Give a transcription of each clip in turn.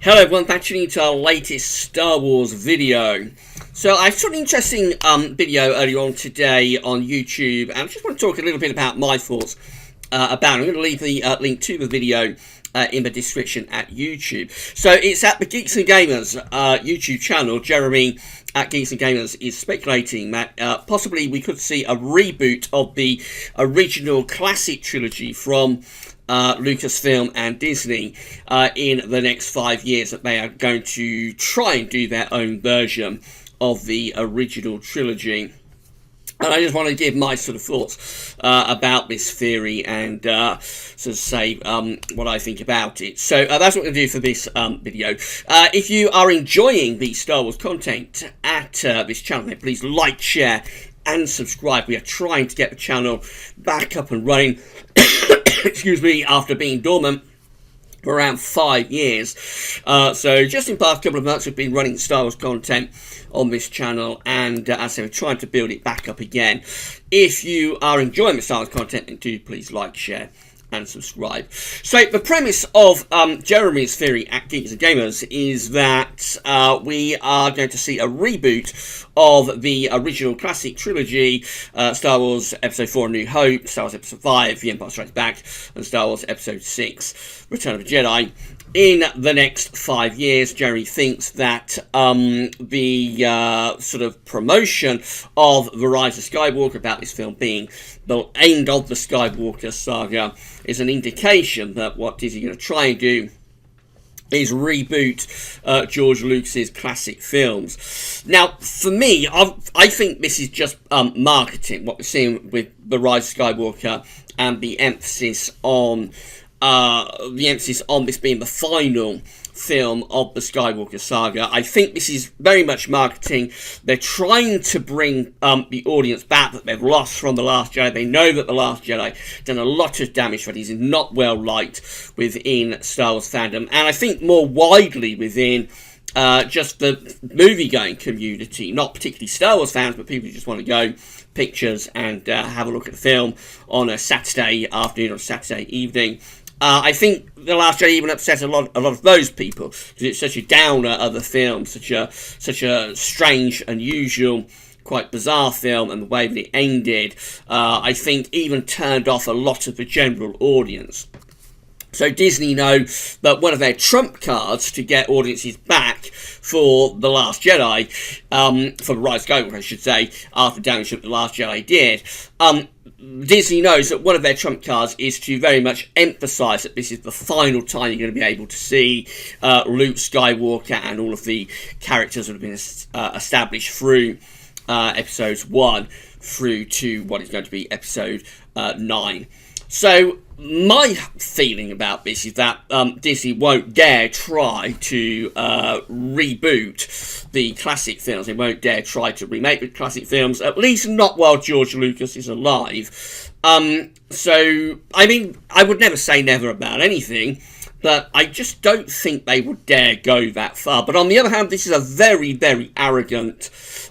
Hello everyone, thanks for tuning into our latest Star Wars video. So I saw an interesting video earlier on today on YouTube, and I just want to talk a little bit about my thoughts about it. I'm going to leave the link to the video in the description at YouTube. So it's at the Geeks and Gamers YouTube channel. Jeremy at Geeks and Gamers is speculating that possibly we could see a reboot of the original classic trilogy from Lucasfilm and Disney in the next 5 years, that they are going to try and do their own version of the original trilogy. And I just want to give my sort of thoughts about this theory and sort of say what I think about it. So that's what we're going to do for this video. If you are enjoying the Star Wars content at this channel, then please like, share and subscribe. We are trying to get the channel back up and running excuse me, after being dormant for around 5 years. So just in the past couple of months we've been running Star Wars content on this channel, and as I say, we're trying to build it back up again. If you are enjoying the Star Wars content, then do please like, share and subscribe. So the premise of Jeremy's theory at Geeks and Gamers is that we are going to see a reboot of the original classic trilogy, Star Wars Episode 4 A New Hope, Star Wars Episode 5 The Empire Strikes Back, and Star Wars Episode 6 Return of the Jedi. In the next 5 years, Jeremy thinks that the sort of promotion of The Rise of Skywalker, about this film being the end of the Skywalker saga, is an indication that what Disney are going to try and do is reboot George Lucas's classic films. Now, for me, I think this is just marketing, what we're seeing with The Rise of Skywalker, and the emphasis on this being the final film of the Skywalker saga. I think this is very much marketing. They're trying to bring the audience back that they've lost from The Last Jedi. They know that The Last Jedi done a lot of damage, but he's not well liked within Star Wars fandom, and I think more widely within just the movie-going community, not particularly Star Wars fans, but people who just want to go pictures and have a look at the film on a Saturday afternoon or Saturday evening. I think The Last Jedi even upset a lot of those people, because it's such a downer of a film, such a strange, unusual, quite bizarre film, and the way that it ended, I think even turned off a lot of the general audience. So Disney know that one of their trump cards to get audiences back for The Last Jedi, for The Rise of Skywalker, I should say, after damage that The Last Jedi did, Disney knows that one of their trump cards is to very much emphasise that this is the final time you're going to be able to see Luke Skywalker and all of the characters that have been established through episodes 1 through to what is going to be episode 9. So my feeling about this is that Disney won't dare try to reboot the classic films. They won't dare try to remake the classic films, at least not while George Lucas is alive. So, I mean, I would never say never about anything, but I just don't think they would dare go that far. But on the other hand, this is a very, very arrogant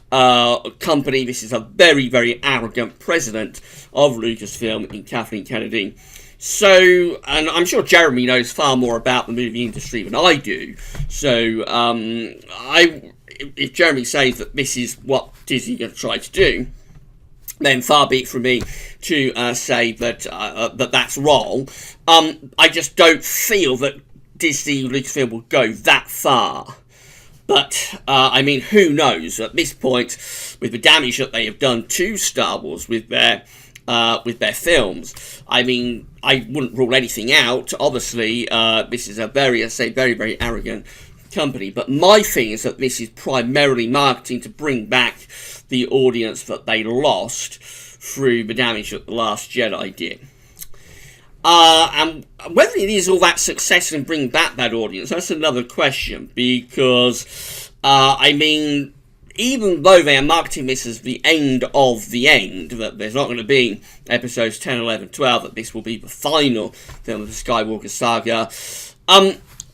company. This is a very, very arrogant president of Lucasfilm in Kathleen Kennedy. So, and I'm sure Jeremy knows far more about the movie industry than I do. So, if Jeremy says that this is what Disney are going to try to do, then far be it from me to say that that's wrong. I just don't feel that Disney Lucasfilm will go that far. But, I mean, who knows? At this point, with the damage that they have done to Star Wars with their films, I mean, I wouldn't rule anything out. Obviously, this is a very, very arrogant company. But my thing is that this is primarily marketing to bring back the audience that they lost through the damage that The Last Jedi did. And whether it is all that success in bringing back that audience, that's another question, because, I mean, even though they are marketing this as the end of the end, that there's not going to be episodes 10, 11, 12, that this will be the final film of the Skywalker saga,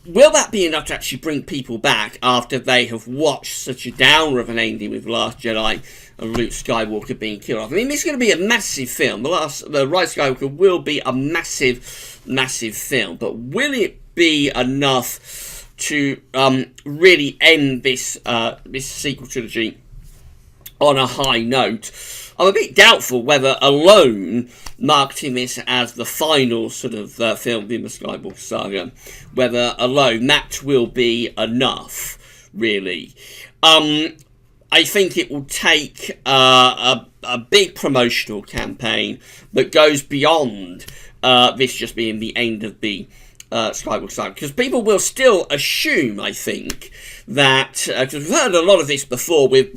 will that be enough to actually bring people back after they have watched such a downer of an ending with The Last Jedi and Luke Skywalker being killed off? I mean, this is going to be a massive film. The Rise of Skywalker will be a massive film, but will it be enough to really end this this sequel trilogy on a high note. I'm a bit doubtful whether alone marketing this as the final sort of film in the Skywalker saga, whether alone that will be enough, really. I think it will take a big promotional campaign that goes beyond this just being the end of the Skywalker saga, because people will still assume, I think, that because we've heard a lot of this before with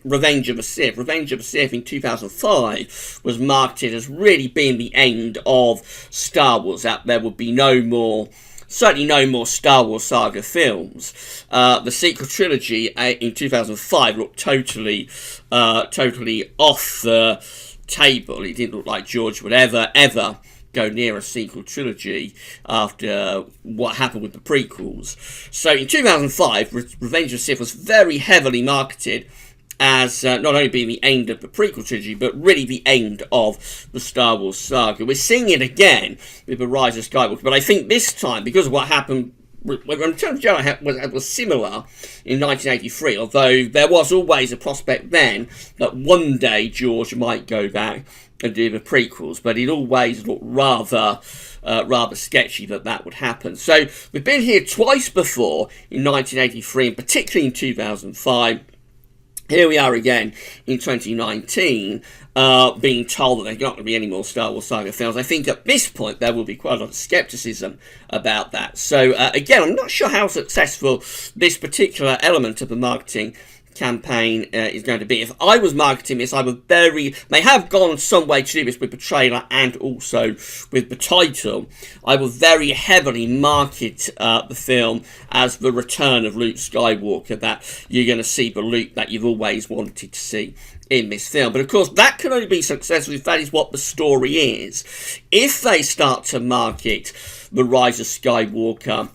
Revenge of the Sith. Revenge of the Sith in 2005 was marketed as really being the end of Star Wars. That there would be no more. Certainly no more Star Wars saga films. The sequel trilogy in 2005 looked totally off the table. It didn't look like George would ever go near a sequel trilogy after what happened with the prequels. So in 2005, Revenge of the Sith was very heavily marketed as not only being the end of the prequel trilogy, but really the end of the Star Wars saga. We're seeing it again with The Rise of Skywalker, but I think this time, because of what happened when Return of the Jedi was similar in 1983, although there was always a prospect then that one day George might go back and do the prequels, but it always looked rather sketchy that would happen. So we've been here twice before, in 1983 and particularly in 2005. Here we are again in 2019, being told that there's not going to be any more Star Wars saga films. I think at this point there will be quite a lot of scepticism about that. So again, I'm not sure how successful this particular element of the marketing campaign is going to be. If I was marketing this, I would they have gone some way to do this with the trailer and also with the title. I would very heavily market the film as the return of Luke Skywalker, that you're going to see the Luke that you've always wanted to see in this film. But of course that can only be successful if that is what the story is. If they start to market The Rise of Skywalker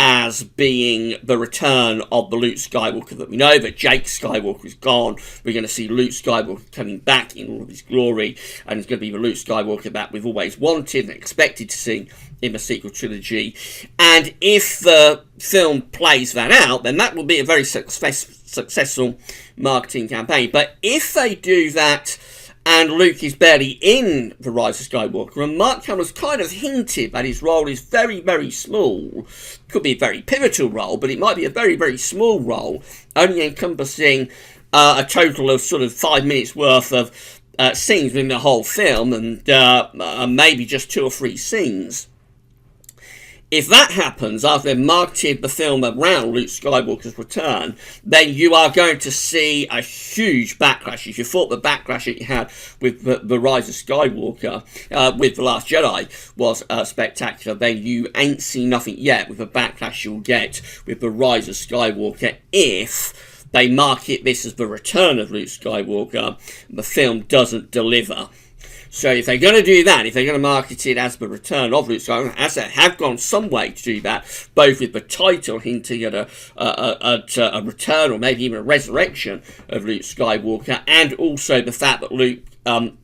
as being the return of the Luke Skywalker that we know, that Jake Skywalker is gone, we're going to see Luke Skywalker coming back in all of his glory, and it's going to be the Luke Skywalker that we've always wanted and expected to see in the sequel trilogy. And if the film plays that out, then that will be a very successful marketing campaign. But if they do that and Luke is barely in The Rise of Skywalker, and Mark Hamill's kind of hinted that his role is very, very small, could be a very pivotal role, but it might be a very, very small role, only encompassing a total of sort of 5 minutes worth of scenes within the whole film, and maybe just 2 or 3 scenes. If that happens after they've marketed the film around Luke Skywalker's return, then you are going to see a huge backlash. If you thought the backlash that you had with the Rise of Skywalker, with The Last Jedi, was spectacular, then you ain't seen nothing yet with the backlash you'll get with The Rise of Skywalker if they market this as the return of Luke Skywalker, the film doesn't deliver. So if they're going to do that, if they're going to market it as the return of Luke Skywalker, as they have gone some way to do that, both with the title hinting at a return or maybe even a resurrection of Luke Skywalker, and also the fact that Luke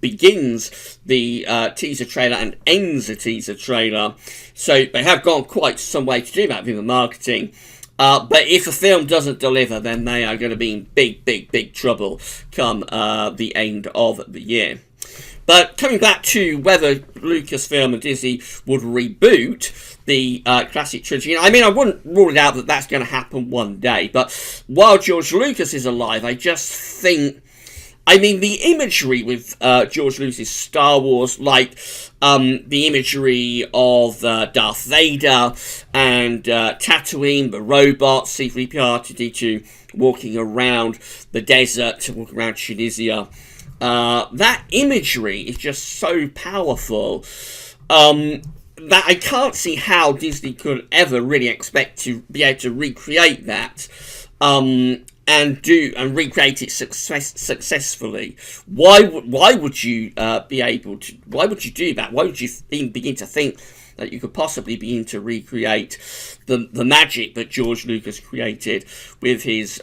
begins the teaser trailer and ends the teaser trailer. So they have gone quite some way to do that with the marketing. But if a film doesn't deliver, then they are going to be in big trouble come the end of the year. But coming back to whether Lucasfilm and Disney would reboot the classic trilogy, I mean, I wouldn't rule it out that that's going to happen one day. But while George Lucas is alive, I just think, I mean, the imagery with George Lucas' Star Wars, like the imagery of Darth Vader and Tatooine, the robots, C-3PO, R2-D2 walking around the desert, walking around Tunisia, that imagery is just so powerful that I can't see how Disney could ever really expect to be able to recreate that and recreate it successfully. Why would you be able to? Why would you do that? Why would you even begin to think that you could possibly begin to recreate the magic that George Lucas created with his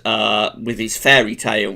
fairy tale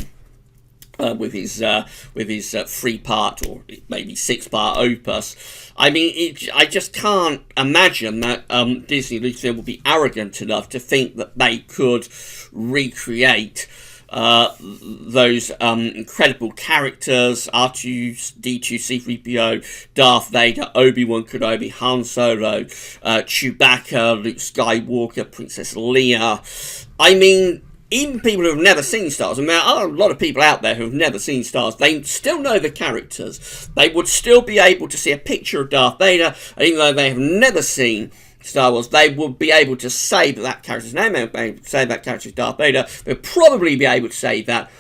with his 3-part or maybe 6-part opus. I mean, I just can't imagine that Disney Lucasfilm would be arrogant enough to think that they could recreate those incredible characters: R2, D2, C3PO, Darth Vader, Obi-Wan Kenobi, Han Solo, Chewbacca, Luke Skywalker, Princess Leia. I mean, even people who have never seen Star Wars, and there are a lot of people out there who have never seen Star Wars, they still know the characters. They would still be able to see a picture of Darth Vader, and even though they have never seen Star Wars, they would be able to say that character's name, they would be able to say that character is Darth Vader. They'll probably be able to say that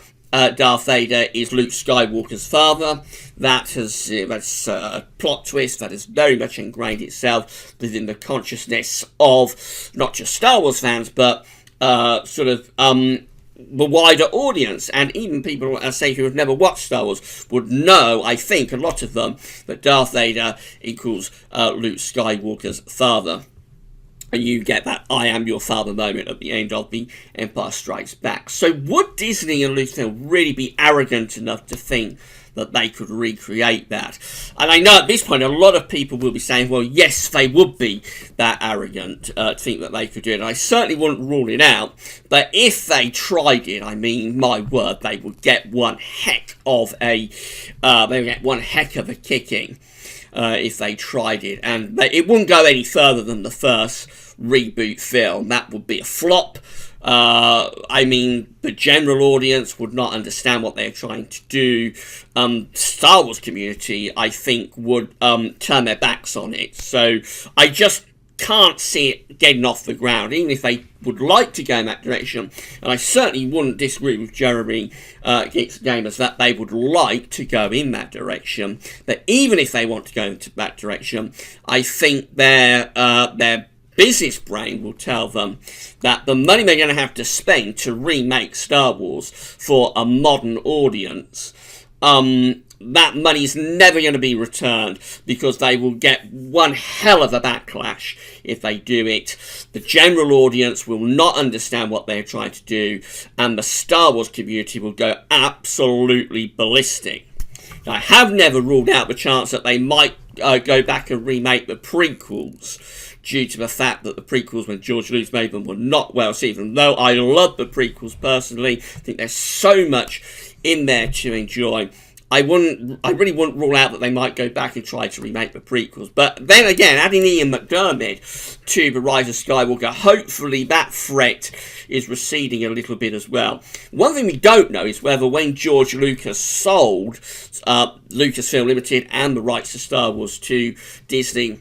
Darth Vader is Luke Skywalker's father. That's a plot twist that has very much ingrained itself within the consciousness of not just Star Wars fans, but the wider audience, and even people, say, who have never watched Star Wars would know, I think, a lot of them, that Darth Vader equals Luke Skywalker's father. And you get that "I am your father" moment at the end of The Empire Strikes Back. So would Disney and Lucasfilm really be arrogant enough to think that they could recreate that? And I know at this point a lot of people will be saying, well, yes, they would be that arrogant to think that they could do it. And I certainly wouldn't rule it out. But if they tried it, I mean, my word, they would get one heck of a kicking. If they tried it, and it wouldn't go any further than the first reboot film. That would be a flop. I mean, the general audience would not understand what they're trying to do. Star Wars community, I think, would turn their backs on it. So I just can't see it getting off the ground, even if they would like to go in that direction. And I certainly wouldn't disagree with Jeremy, Geeks and Gamers, that they would like to go in that direction. But even if they want to go into that direction, I think their business brain will tell them that the money they're going to have to spend to remake Star Wars for a modern audience, that money's never going to be returned, because they will get one hell of a backlash if they do it. The general audience will not understand what they're trying to do, and the Star Wars community will go absolutely ballistic. Now, I have never ruled out the chance that they might go back and remake the prequels, due to the fact that the prequels, when George Lucas made them, were not well received. And though I love the prequels personally, I think there's so much in there to enjoy, I really wouldn't rule out that they might go back and try to remake the prequels. But then again, adding Ian McDiarmid to The Rise of Skywalker, hopefully that threat is receding a little bit as well. One thing we don't know is whether, when George Lucas sold Lucasfilm Limited and the rights to Star Wars to Disney,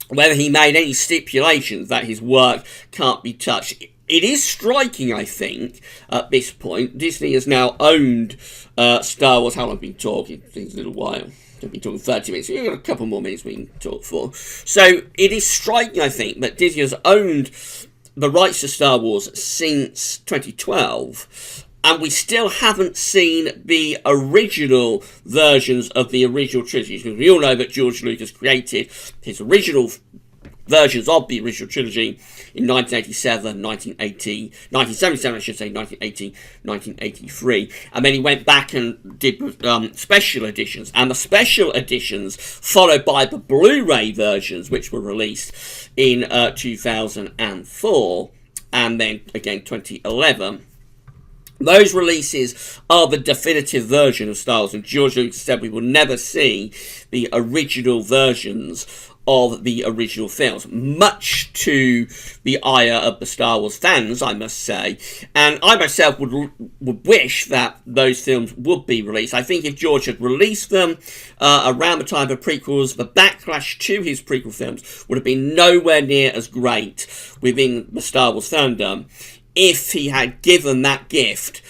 whether he made any stipulations that his work can't be touched. It is striking, I think, at this point. Disney has now owned Star Wars. How long have we been talking? I think it's a little while. We've been talking 30 minutes. We've got a couple more minutes we can talk for. So it is striking, I think, that Disney has owned the rights to Star Wars since 2012. And we still haven't seen the original versions of the original trilogy. Because we all know that George Lucas created his original versions of the original trilogy in 1987, 1980, 1977, I should say, 1980, 1983. And then he went back and did special editions. And the special editions, followed by the Blu-ray versions, which were released in 2004, and then again 2011. Those releases are the definitive version of Star Wars, and George Lucas said we will never see the original versions of the original films, much to the ire of the Star Wars fans, I must say. And I myself would wish that those films would be released. I think if George had released them around the time of prequels, the backlash to his prequel films would have been nowhere near as great within the Star Wars fandom. If he had given that gift,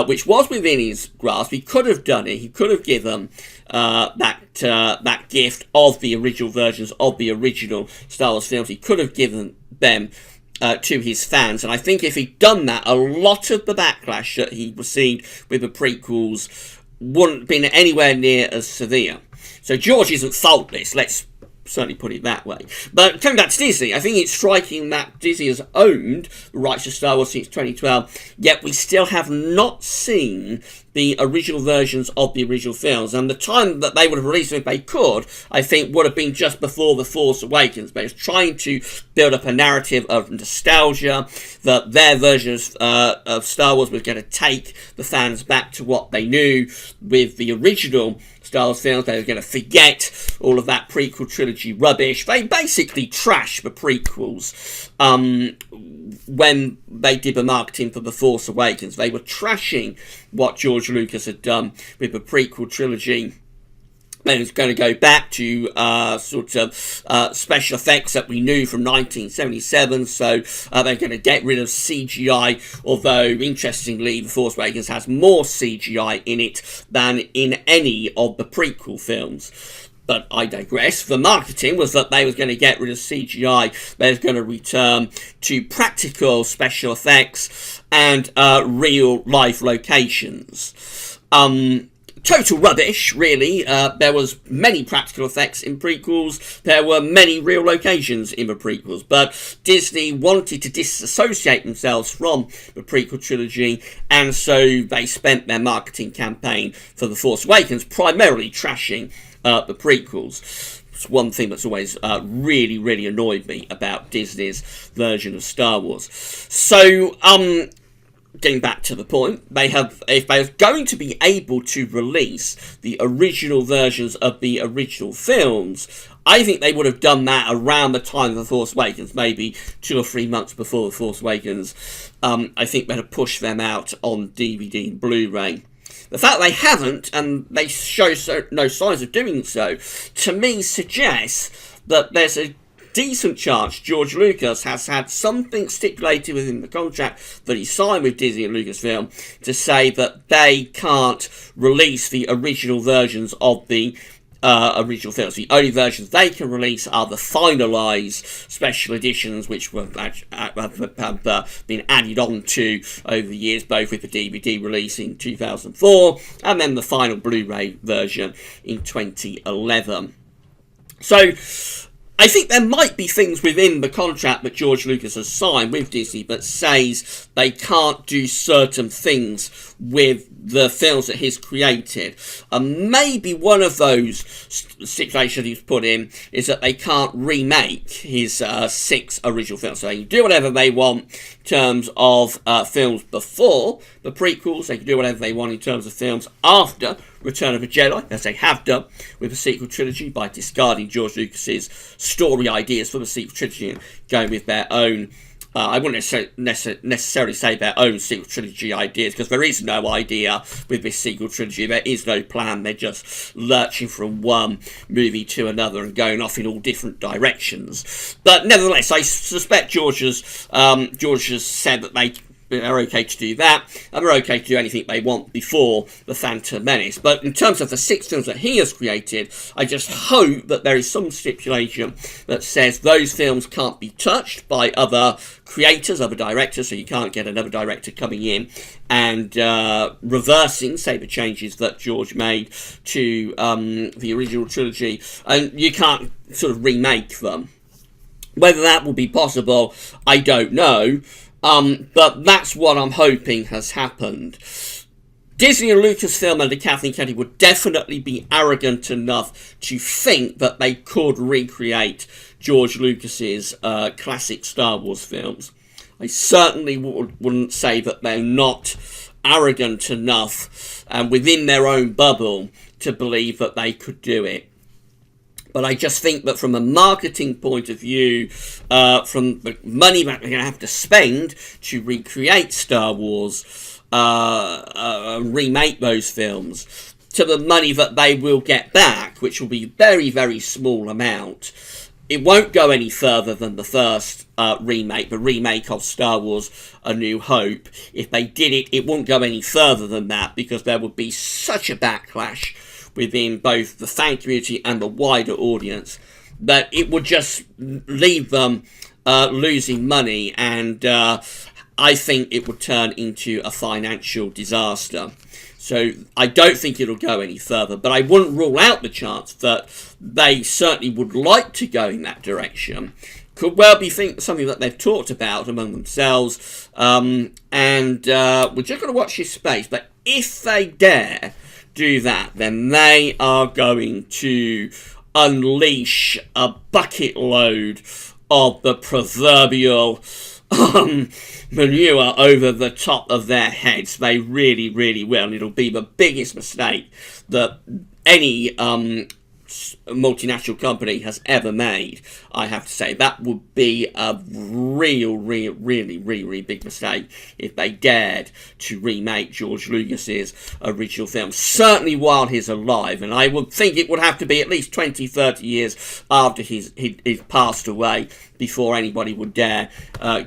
which was within his grasp, he could have done it. He could have given that gift of the original versions of the original Star Wars films. He could have given them to his fans. And I think if he'd done that, a lot of the backlash that he received with the prequels wouldn't have been anywhere near as severe. So George isn't faultless. Let's certainly put it that way. But coming back to Disney, I think it's striking that Disney has owned the rights to Star Wars since 2012, yet we still have not seen the original versions of the original films. And the time that they would have released them, if they could, I think would have been just before The Force Awakens. But it's trying to build up a narrative of nostalgia, that their version of Star Wars was going to take the fans back to what they knew with the original Star Wars films. They were going to forget all of that prequel trilogy rubbish. They basically trashed the prequels when they did the marketing for The Force Awakens. They were trashing what George Lucas had done with the prequel trilogy. And it's going to go back to special effects that we knew from 1977. So they're going to get rid of CGI, although, interestingly, The Force Awakens has more CGI in it than in any of the prequel films. But I digress. The marketing was that they was going to get rid of CGI. They was going to return to practical special effects and real life locations. Total rubbish, really. There was many practical effects in prequels. There were many real locations in the prequels. But Disney wanted to disassociate themselves from the prequel trilogy, and so they spent their marketing campaign for The Force Awakens primarily trashing the prequels. It's one thing that's always really, really annoyed me about Disney's version of Star Wars. So, getting back to the point, if they are going to be able to release the original versions of the original films, I think they would have done that around the time of The Force Awakens, maybe 2 or 3 months before The Force Awakens. I think they'd have pushed them out on DVD and Blu-ray. The fact they haven't, and they show no signs of doing so, to me suggests that there's a decent chance George Lucas has had something stipulated within the contract that he signed with Disney and Lucasfilm to say that they can't release the original versions of the original films. The only versions they can release are the finalised special editions, which have been added on to over the years, both with the DVD release in 2004 and then the final Blu-ray version in 2011. So I think there might be things within the contract that George Lucas has signed with Disney that says they can't do certain things with the films that he's created. And maybe one of those stipulations he's put in is that they can't remake his 6 original films. So they can do whatever they want in terms of films before the prequels. They can do whatever they want in terms of films after Return of the Jedi, as they have done with the sequel trilogy, by discarding George Lucas's story ideas for the sequel trilogy and going with their own, I wouldn't necessarily say their own sequel trilogy ideas, because there is no idea with this sequel trilogy. There is no plan. They're just lurching from one movie to another and going off in all different directions. But nevertheless, I suspect George has said that they're okay to do that, and they're okay to do anything they want before The Phantom Menace. But in terms of the 6 films that he has created, I just hope that there is some stipulation that says those films can't be touched by other creators, other directors, so you can't get another director coming in and reversing, say, the changes that George made to the original trilogy, and you can't sort of remake them. Whether that will be possible, I don't know. But that's what I'm hoping has happened. Disney and Lucasfilm under Kathleen Kennedy would definitely be arrogant enough to think that they could recreate George Lucas's classic Star Wars films. I certainly wouldn't say that they're not arrogant enough and within their own bubble to believe that they could do it. But I just think that from a marketing point of view, from the money that they're going to have to spend to recreate Star Wars, remake those films, to the money that they will get back, which will be a very, very small amount, it won't go any further than the first remake, the remake of Star Wars A New Hope. If they did it, it wouldn't go any further than that, because there would be such a backlash within both the fan community and the wider audience that it would just leave them losing money and I think it would turn into a financial disaster. So I don't think it'll go any further, but I wouldn't rule out the chance that they certainly would like to go in that direction. Could well be something that they've talked about among themselves, and we're just going to watch this space. But if they dare do that, then they are going to unleash a bucket load of the proverbial manure over the top of their heads. They really, really will. And it'll be the biggest mistake that any multinational company has ever made, I have to say. That would be a really big mistake if they dared to remake George Lucas's original film, certainly while he's alive. And I would think it would have to be at least 20-30 years after he's passed away before anybody would dare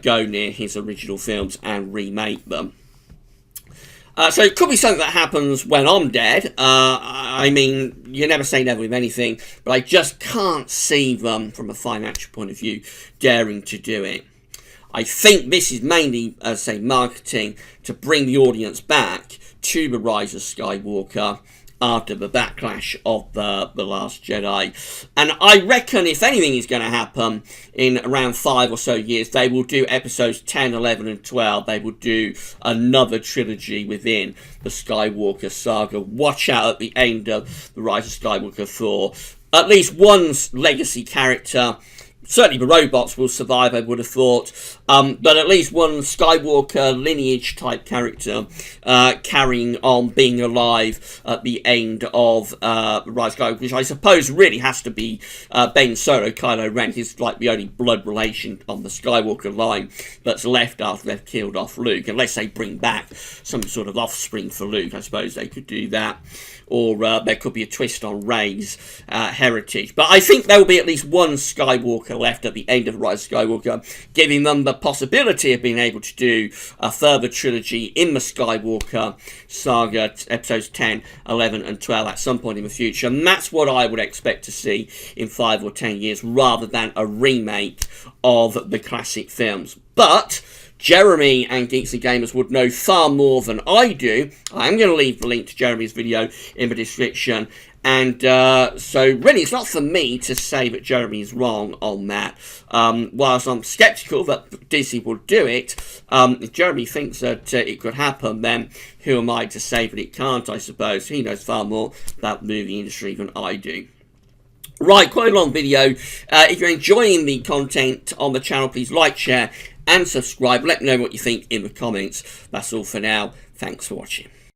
go near his original films and remake them. So it could be something that happens when I'm dead. I mean, you never say never with anything, but I just can't see them, from a financial point of view, daring to do it. I think this is mainly, as I say, marketing to bring the audience back to The Rise of Skywalker after the backlash of the Last Jedi. And I reckon if anything is going to happen in around 5 or so years, they will do episodes 10, 11 and 12. They will do another trilogy within the Skywalker saga. Watch out at the end of The Rise of Skywalker for at least one legacy character. Certainly the robots will survive, I would have thought, but at least one Skywalker lineage type character carrying on, being alive at the end of Rise of Skywalker, which I suppose really has to be Ben Solo, Kylo Ren. He's like the only blood relation on the Skywalker line that's left after they've killed off Luke, unless they bring back some sort of offspring for Luke. I suppose they could do that. Or there could be a twist on Rey's heritage. But I think there will be at least one Skywalker left at the end of Rise of Skywalker, giving them the possibility of being able to do a further trilogy in the Skywalker saga, episodes 10, 11 and 12 at some point in the future. And that's what I would expect to see in 5 or 10 years, rather than a remake of the classic films. But Jeremy and Geeks and Gamers would know far more than I do. I am going to leave the link to Jeremy's video in the description. And so really it's not for me to say that Jeremy is wrong on that. Whilst I'm sceptical that Disney will do it, if Jeremy thinks that it could happen, then who am I to say that it can't, I suppose. He knows far more about the movie industry than I do. Right, quite a long video. If you're enjoying the content on the channel, please like, share and subscribe. Let me know what you think in the comments. That's all for now. Thanks for watching.